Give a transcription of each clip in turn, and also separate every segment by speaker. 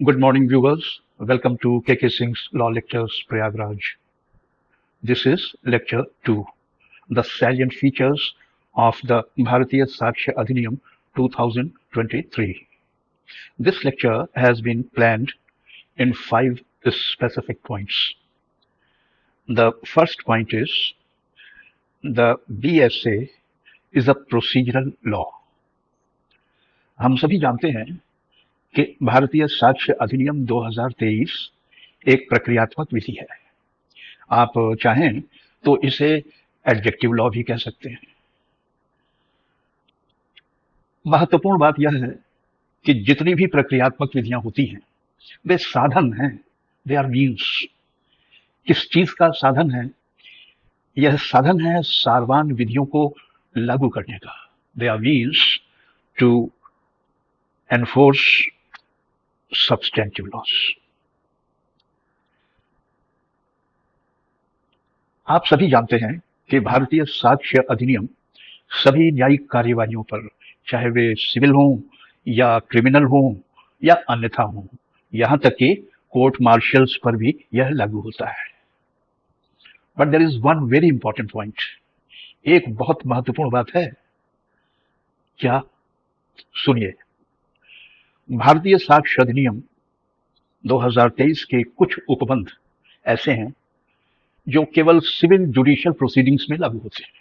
Speaker 1: Good morning, viewers. Welcome to KK Singh's Law Lectures, Prayagraj. This is Lecture 2, the salient features of the Bharatiya Sakshya Adhiniyam 2023. This lecture has been planned in 5 specific points. The first point is the BSA is a procedural law. हम सभी जानते हैं कि भारतीय साक्ष्य अधिनियम 2023 एक प्रक्रियात्मक विधि है। आप चाहें तो इसे एडजेक्टिव लॉ भी कह सकते हैं। महत्वपूर्ण बात यह है कि जितनी भी प्रक्रियात्मक विधियां होती हैं वे साधन हैं, दे आर मीन्स। किस चीज का साधन है? यह साधन है सारवान विधियों को लागू करने का। They are means to enforce substantive laws. आप सभी जानते हैं कि भारतीय साक्ष्य अधिनियम सभी न्यायिक कार्यवाहियों पर, चाहे वे सिविल हों या क्रिमिनल हों या अन्यथा हों, यहां तक कि कोर्ट मार्शल्स पर भी यह लागू होता है। But there is one very important point. एक बहुत महत्वपूर्ण बात है। क्या? सुनिए। भारतीय साक्ष्य अधिनियम 2023 के कुछ उपबंध ऐसे हैं जो केवल सिविल जुडिशियल प्रोसीडिंग्स में लागू होते हैं।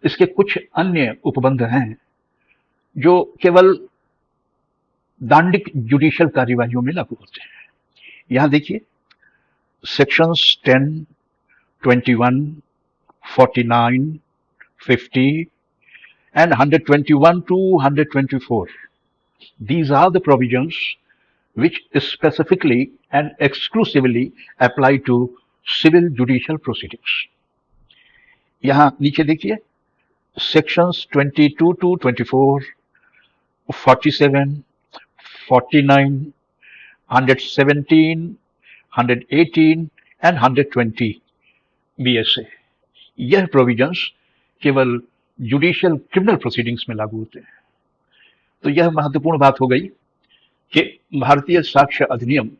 Speaker 1: इसके कुछ अन्य उपबंध हैं जो केवल दांडिक जुडिशियल कार्यवाहियों में लागू होते हैं। यहां देखिए, sections 10, 21, 49, 50 and 121 to 124. These are the provisions which specifically and exclusively apply to civil judicial proceedings. यहां नीचे देखिए, sections 22 to 24, 47, 49, 117, 118 and 120 BSA, यह प्रोविजंस केवल जुडिशियल क्रिमिनल प्रोसीडिंग्स में लागू होते हैं। तो यह महत्वपूर्ण बात हो गई कि भारतीय साक्ष्य अधिनियम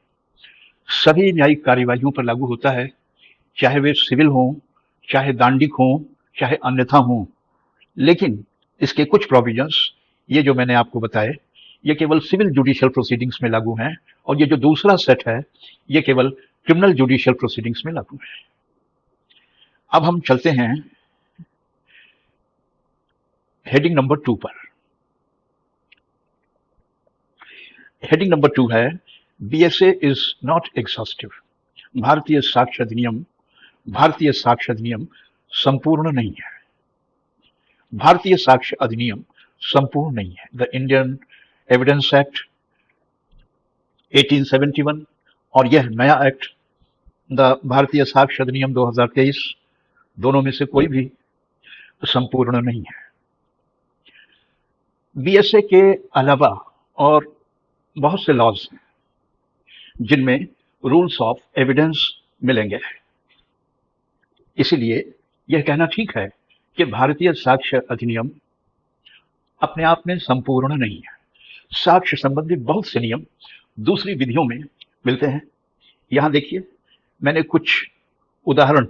Speaker 1: सभी न्यायिक कार्यवाहियों पर लागू होता है, चाहे वे सिविल हों, चाहे दांडिक हों, चाहे अन्यथा हों। लेकिन इसके कुछ प्रोविजंस, ये जो मैंने आपको बताए, ये केवल सिविल जुडिशियल प्रोसीडिंग्स में लागू हैं, और ये जो दूसरा सेट है ये केवल क्रिमिनल जुडिशियल प्रोसीडिंग्स में लागू है। अब हम चलते हैं हेडिंग नंबर 2 पर। हेडिंग नंबर 2 है बीएसए इज नॉट एग्जॉस्टिव। भारतीय साक्ष्य अधिनियम संपूर्ण नहीं है। भारतीय साक्ष्य अधिनियम संपूर्ण नहीं है। द इंडियन एविडेंस एक्ट 1871 और यह नया एक्ट द भारतीय साक्ष्य अधिनियम 2023, दोनों में से कोई भी संपूर्ण नहीं है। बीएसए के अलावा और बहुत से लॉज हैं जिनमें रूल्स ऑफ एविडेंस मिलेंगे। इसीलिए यह कहना ठीक है कि भारतीय साक्ष्य अधिनियम अपने आप में संपूर्ण नहीं है। साक्ष्य संबंधी बहुत से नियम दूसरी विधियों में मिलते हैं। यहां देखिए, मैंने कुछ उदाहरण,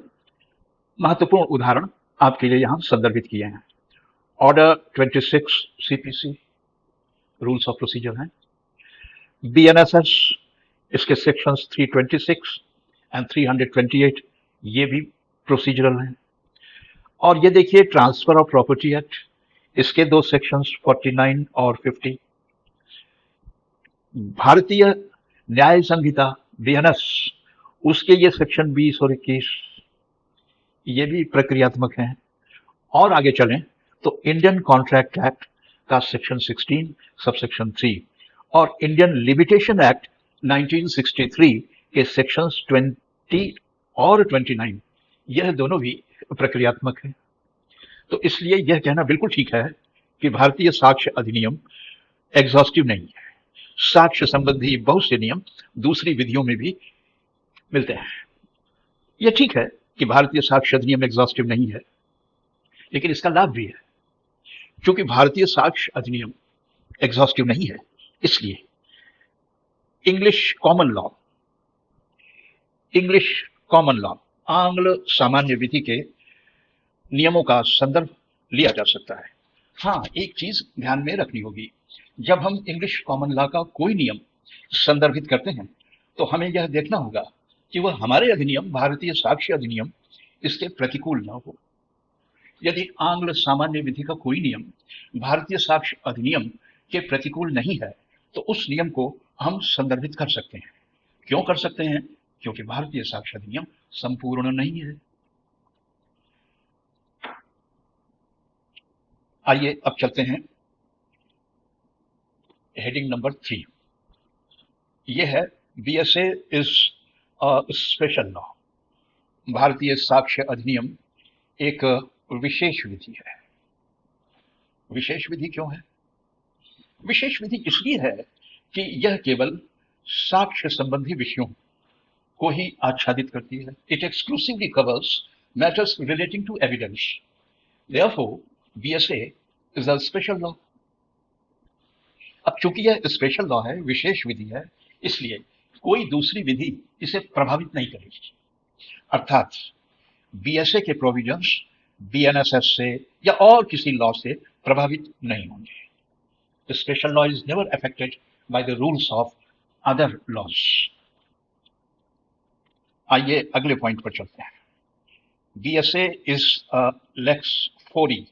Speaker 1: महत्वपूर्ण उदाहरण आपके लिए यहां संदर्भित किए हैं। Order 26 CPC rules of procedure हैं। बीएनएसएस, इसके सेक्शंस 326 एंड 328, ये भी प्रोसीजरल हैं। और ये देखिए, ट्रांसफर ऑफ प्रॉपर्टी एक्ट, इसके दो सेक्शंस 49 और 50। भारतीय न्याय संहिता बीएनएस, उसके ये सेक्शन 20 और 21, ये भी प्रक्रियात्मक हैं। और आगे चलें तो इंडियन कॉन्ट्रैक्ट एक्ट का सेक्शन 16 सबसेक्शन 3 और इंडियन लिमिटेशन एक्ट 1963 के सेक्शंस 20 और 29, यह दोनों भी प्रक्रियात्मक हैं। तो इसलिए यह कहना बिल्कुल ठीक है कि भारतीय साक्ष्य अधिनियम एग्जॉस्टिव नहीं है। साक्ष्य संबंधी बहुत से नियम दूसरी विधियों में भी मिलते हैं। यह ठीक है कि भारतीय साक्ष्य अधिनियम एग्जॉस्टिव नहीं है, लेकिन इसका लाभ भी है। क्योंकि भारतीय साक्ष्य अधिनियम एग्जॉस्टिव नहीं है, इसलिए English common law, English common law, आंग्ल सामान्य विधि के नियमों का संदर्भ लिया जा सकता है। हाँ, एक चीज ध्यान में रखनी होगी, जब हम इंग्लिश कॉमन लॉ का कोई नियम संदर्भित करते हैं तो हमें यह देखना होगा कि वह हमारे अधिनियम भारतीय साक्ष्य अधिनियम इसके प्रतिकूल न हो। यदि आंग्ल सामान्य विधि का कोई नियम भारतीय साक्ष्य अधिनियम के प्रतिकूल नहीं है तो उस नियम को हम संदर्भित कर सकते हैं। क्यों कर सकते हैं? क्योंकि भारतीय साक्ष्य अधिनियम संपूर्ण नहीं है। आइए अब चलते हैं हेडिंग नंबर 3। यह है BSA is a special law. भारतीय साक्ष्य अधिनियम एक विशेष विधि है। विशेष विधि क्यों है? विशेष विधि इसलिए है कि यह केवल साक्ष्य संबंधी विषयों को ही आच्छादित करती है। It exclusively covers matters relating to evidence. Therefore BSA is a special law. अब चूंकि यह स्पेशल लॉ है, विशेष विधि है, इसलिए कोई दूसरी विधि इसे प्रभावित नहीं करेगी। अर्थात बीएसए के प्रोविजंस बीएनएसएस से या और किसी लॉ से प्रभावित नहीं होंगे। Special law is never affected by the rules of other laws. आइए अगले पॉइंट पर चलते हैं। BSA is a lex fori.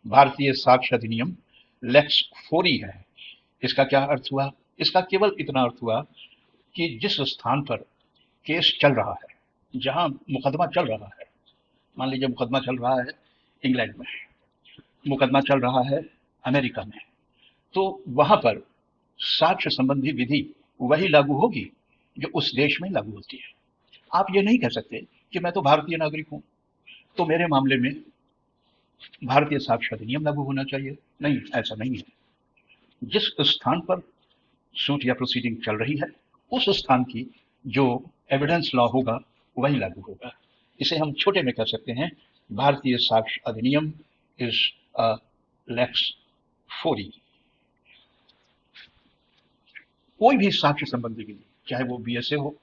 Speaker 1: भारतीय साक्ष्य अधिनियम लेक्स फोरी है। इसका क्या अर्थ हुआ? इसका केवल इतना अर्थ हुआ कि जिस स्थान पर केस चल रहा है, जहां मुकदमा चल रहा है, मान लीजिए मुकदमा चल रहा है इंग्लैंड में, मुकदमा चल रहा है अमेरिका में, तो वहां पर साक्ष्य संबंधी विधि वही लागू होगी जो उस देश में लागू होती है। आप ये नहीं कह सकते कि मैं तो भारतीय नागरिक हूं तो मेरे मामले में भारतीय साक्ष्य अधिनियम लागू होना चाहिए। नहीं, ऐसा नहीं है। जिस स्थान पर सूट या प्रोसीडिंग चल रही है उस स्थान की जो एविडेंस लॉ होगा वही लागू होगा। इसे हम छोटे में कह सकते हैं भारतीय साक्ष्य अधिनियम इज लेक्स फोरी। कोई भी साक्ष्य संबंधी विधि, चाहे वो बीएसए हो,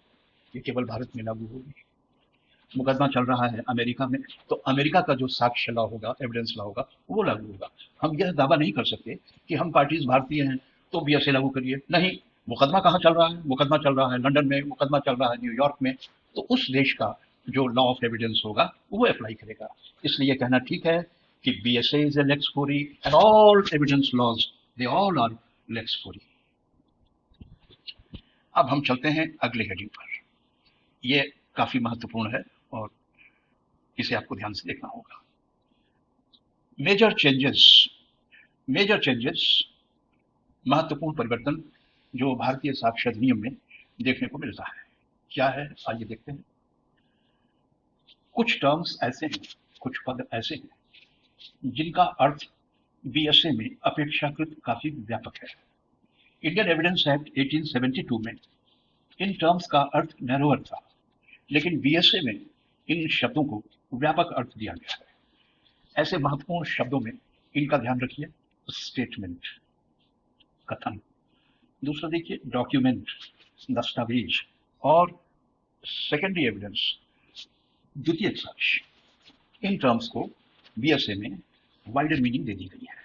Speaker 1: ये केवल भारत में लागू होगी। मुकदमा चल रहा है अमेरिका में, तो अमेरिका का जो साक्ष्य लॉ होगा, एविडेंस लॉ होगा, वो लागू होगा। हम यह दावा नहीं कर सकते कि हम पार्टीज भारतीय हैं तो बीएसए लागू करिए। नहीं, मुकदमा कहाँ चल रहा है? मुकदमा चल रहा है लंदन में, मुकदमा चल रहा है न्यूयॉर्क में, तो उस देश का जो लॉ ऑफ एविडेंस होगा वो अप्लाई करेगा। इसलिए कहना ठीक है कि BSA is a lex fori and all evidence laws they all are lex fori. अब हम चलते हैं अगले हेडिंग पर। ये काफी महत्वपूर्ण है और इसे आपको ध्यान से देखना होगा। मेजर चेंजेस, मेजर चेंजेस, महत्वपूर्ण परिवर्तन जो भारतीय साक्ष्य अधिनियम में देखने को मिलता है। क्या है? आइए देखते हैं। कुछ टर्म्स ऐसे हैं, कुछ पद ऐसे हैं जिनका अर्थ बीएसए में अपेक्षाकृत काफी व्यापक है। इंडियन एविडेंस एक्ट 1872 में इन टर्म्स का अर्थ नैरोअर था, लेकिन बीएसए में इन शब्दों को व्यापक अर्थ दिया गया है। ऐसे महत्वपूर्ण शब्दों में इनका ध्यान रखिए। स्टेटमेंट, कथन। दूसरा देखिए डॉक्यूमेंट, दस्तावेज। और सेकेंडरी एविडेंस, द्वितीय साक्ष्य। इन टर्म्स को बीएसए में वाइडर मीनिंग दे दी गई है।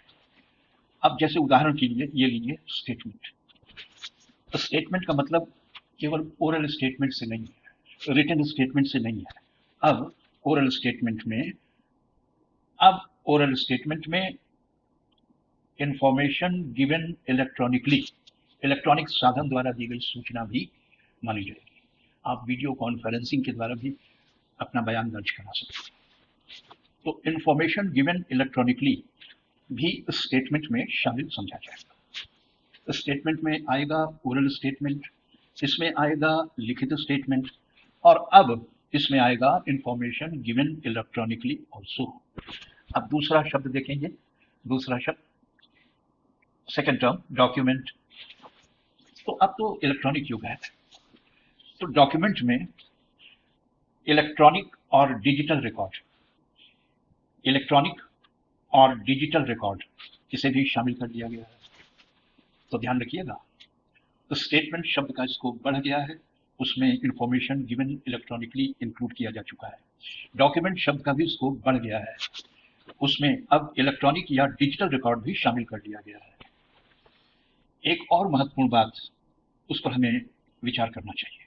Speaker 1: अब जैसे उदाहरण के लिए ये लीजिए स्टेटमेंट। तो स्टेटमेंट का मतलब केवल ओरल स्टेटमेंट से नहीं है, रिटन स्टेटमेंट से नहीं है। अब ओरल स्टेटमेंट में इंफॉर्मेशन गिवन इलेक्ट्रॉनिकली, इलेक्ट्रॉनिक साधन द्वारा दी गई सूचना भी मानी जाएगी। आप वीडियो कॉन्फ्रेंसिंग के द्वारा भी अपना बयान दर्ज करा सकते हैं। तो इंफॉर्मेशन गिवन इलेक्ट्रॉनिकली भी स्टेटमेंट में शामिल समझा जाएगा। स्टेटमेंट में आएगा ओरल स्टेटमेंट, इसमें आएगा लिखित स्टेटमेंट, और अब इसमें आएगा इंफॉर्मेशन गिवन इलेक्ट्रॉनिकली ऑल्सो। अब दूसरा शब्द देखेंगे, दूसरा शब्द सेकेंड टर्म डॉक्यूमेंट। तो अब तो इलेक्ट्रॉनिक युग है, तो डॉक्यूमेंट में इलेक्ट्रॉनिक और डिजिटल रिकॉर्ड, इलेक्ट्रॉनिक और डिजिटल रिकॉर्ड इसे भी शामिल कर दिया गया है। तो ध्यान रखिएगा, तो स्टेटमेंट शब्द का स्कोप बढ़ गया है, उसमें इंफॉर्मेशन गिवन इलेक्ट्रॉनिकली इंक्लूड किया जा चुका है। डॉक्यूमेंट शब्द का भी स्कोप बढ़ गया है, उसमें अब इलेक्ट्रॉनिक या डिजिटल रिकॉर्ड भी शामिल कर लिया गया है। एक और महत्वपूर्ण बात, उस पर हमें विचार करना चाहिए।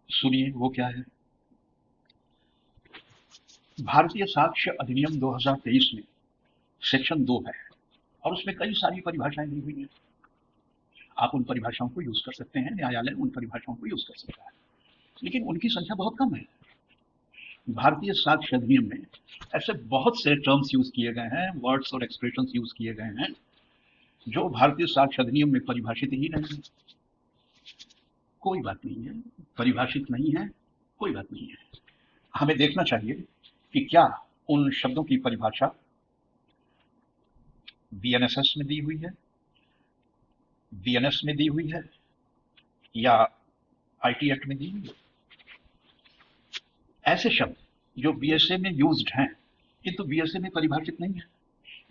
Speaker 1: सुनिए वो क्या है। भारतीय साक्ष्य अधिनियम 2023 में सेक्शन 2 है और उसमें कई सारी परिभाषाएं दी हुई हैं। आप उन परिभाषाओं को यूज कर सकते हैं, न्यायालय उन परिभाषाओं को यूज कर सकता है, लेकिन उनकी संख्या बहुत कम है। भारतीय साक्ष्य अधिनियम में ऐसे बहुत से टर्म्स यूज किए गए हैं, वर्ड्स और एक्सप्रेशंस यूज किए गए हैं जो भारतीय साक्ष्य अधिनियम में परिभाषित ही नहीं है। कोई बात नहीं है, परिभाषित नहीं है, कोई बात नहीं है। हमें देखना चाहिए कि क्या उन शब्दों की परिभाषा बीएनएसएस में दी हुई है, बीएनएस में दी हुई है या आईटी एक्ट में दी हुई है। ऐसे शब्द जो बीएसए में यूज्ड हैं किंतु बीएसए में परिभाषित नहीं है,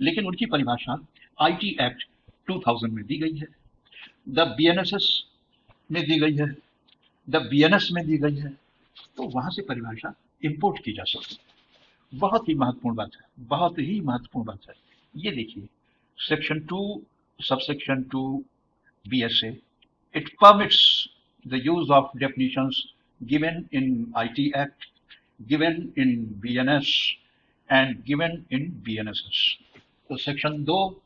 Speaker 1: लेकिन उनकी परिभाषा आईटी एक्ट 2000 में दी गई है, द बीएनएसएस में दी गई है, द बीएनएस में दी गई है, तो वहां से परिभाषा इंपोर्ट की जा सकती है। बहुत ही महत्वपूर्ण बात है, बहुत ही महत्वपूर्ण बात है। ये देखिए, section 2 subsection 2 BSA, it permits the use of definitions given in IT Act, given in BNS and given in BNSS. तो सेक्शन 2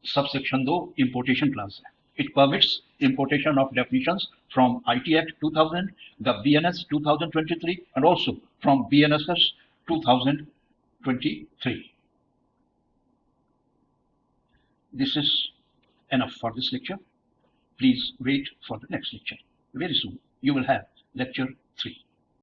Speaker 1: सबसेक्शन 2 importation clause है। It permits importation of definitions from IT Act 2000, the BNS 2023 and also from BNSS 2023. This is enough for this lecture. Please wait for the next lecture. Very soon you will have lecture 3.